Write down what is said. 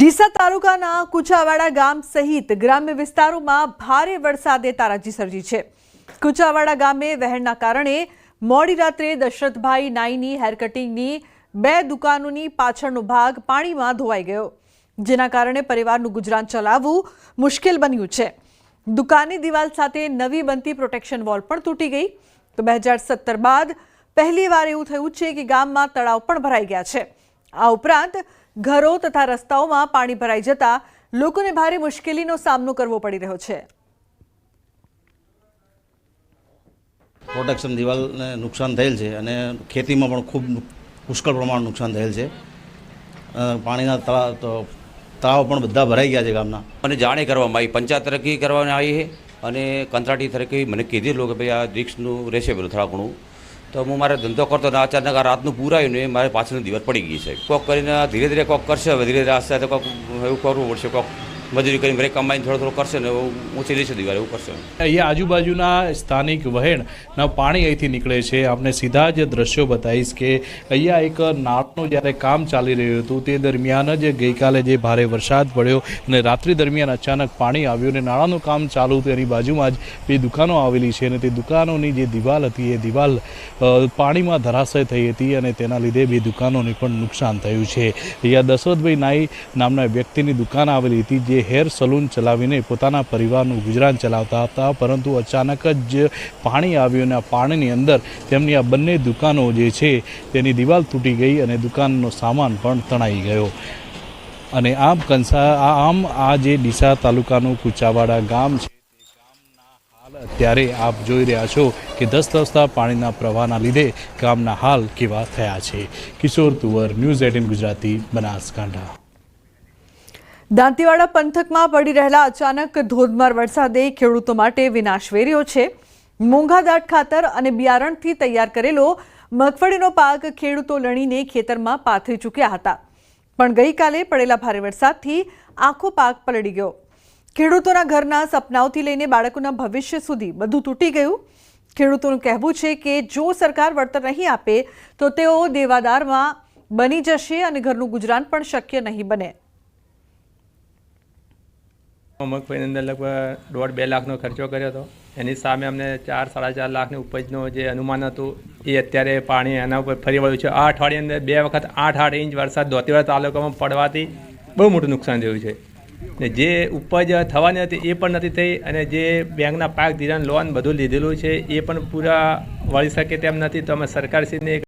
ડીસા તાલુકાના કુચાવાડા ગામ સહિત ગ્રામ્ય વિસ્તારોમાં ભારે વરસાદે તારાજી સર્જી છે। કુચાવાડા ગામે વહેણના કારણે મોડી રાત્રે દશરથભાઈ નાઈની હેર કટિંગની 2 દુકાનોની પાછળનો ભાગ પાણીમાં ધોવાઈ ગયો, જેના કારણે પરિવારનું ગુજરાન ચલાવવું મુશ્કેલ બન્યું છે। દુકાનની દિવાલ સાથે નવી બનતી પ્રોટેક્શન વોલ પણ તૂટી ગઈ। તો 2017 બાદ પહેલીવાર એવું થયું છે કે ગામમાં તળાવ પણ ભરાઈ ગયા છે। આ ઉપરાંત ઘરો તથા રસ્તાઓમાં પાણી ભરાઈ જતા લોકોને ભારે મુશ્કેલીનો સામનો કરવો પડી રહ્યો છે। પ્રોટેક્શન દિવાલને નુકસાન થયેલ છે અને ખેતીમાં પણ ખૂબ પુષ્કળ પ્રમાણમાં નુકસાન થયેલ છે। પાણીના તળાવ પણ બધા ભરાઈ ગયા છે ગામના। મને જાણે કરવામાં આવી, પંચાયત તરફથી કરવામાં આવી છે અને કંત્રાટી તરફથી મને કીધેલું કે ભાઈ આ રિક્સનું રહેશે બધું થોડા ઘણું। તો હું મારે ધંધો કરતો ને અચાનક આ રાતનું પૂરાયું ને મારે પાછળની દિવાલ પડી ગઈ છે। કોક કરીને ધીરે ધીરે કોક કરશે, હવે ધીરે ધીરે આસ્તે કોક એવું કરવું પડશે, કોક મજૂરી કરીને ઘરે કમાઈને થોડો કરશે ને ઊંચી લેશે દિવાલ, એવું કરશે। અહીંયા આજુબાજુના સ્થાનિક વહેણના પાણી અહીંથી નીકળે છે। આપણે સીધા જ દ્રશ્યો બતાવીશ કે અહીંયા એક નાળનું જ્યારે કામ ચાલી રહ્યું હતું તે દરમિયાન જ ગઈકાલે જે ભારે વરસાદ પડ્યો અને રાત્રિ દરમિયાન અચાનક પાણી આવ્યું અને નાળાનું કામ ચાલુ હતું। એની બાજુમાં જ 2 દુકાનો આવેલી છે અને તે દુકાનોની જે દિવાલ હતી એ દિવાલ પાણીમાં ધરાશય થઈ હતી અને તેના લીધે 2 દુકાનોને પણ નુકસાન થયું છે। અહીંયા દશરથભાઈ નાઈ નામના વ્યક્તિની દુકાન આવેલી હતી જે હેર સલૂન ચલાવીને પોતાના પરિવારનું ગુજરાન ચલાવતા હતા, પરંતુ અચાનક જ પાણી આવ્યું અને આ પાણીની અંદર તેમની આ બંને દુકાનો જે છે તેની દિવાલ તૂટી ગઈ અને દુકાનનો સામાન પણ તણાઈ ગયો। અને આમ આ જે ડીસા તાલુકાનું કુચાવાડા ગામ છે તે ગામના હાલ અત્યારે આપ જોઈ રહ્યા છો કે ધસધસતા પાણીના પ્રવાહના લીધે ગામના હાલ કેવા થયા છે। કિશોર તુવર, ન્યૂઝ 18 ગુજરાતી, બનાસકાંઠા। દાંતીવાડા પંથકમાં પડી રહેલા અચાનક ધોધમાર વરસાદે ખેડૂતો માટે વિનાશ વેર્યો છે। મોંઘાદાટ ખાતર અને બિયારણથી તૈયાર કરેલો મગફળીનો પાક ખેડૂતો લણીને ખેતરમાં પાથરી ચૂક્યા હતા, પણ ગઈકાલે પડેલા ભારે વરસાદથી આખો પાક પલળી ગયો। ખેડૂતોના ઘરના સપનાઓથી લઈને બાળકોના ભવિષ્ય સુધી બધું તૂટી ગયું। ખેડૂતોનું કહેવું છે કે જો સરકાર વળતર નહીં આપે તો તેઓ દેવાદારમાં બની જશે અને ઘરનું ગુજરાન પણ શક્ય નહીં બને। મગફળીની અંદર લગભગ 1.5-2 લાખનો ખર્ચો કર્યો હતો। એની સામે અમને 4-4.5 લાખની ઉપજનો જે અનુમાન હતું એ અત્યારે પાણી એના ઉપર ફરી વળ્યું છે। આ અઠવાડિયાની અંદર 2 વખત 8 ઇંચ વરસાદ દાંતીવાડા તાલુકામાં પડવાથી બહુ મોટું નુકસાન થયું છે ને જે ઉપજ થવાની હતી એ પણ નથી થઈ અને જે બેંકના પાક ધિરાણ લોન બધું લીધેલું છે એ પણ પૂરા વળી શકે તેમ નથી। તો અમે સરકારશ્રીને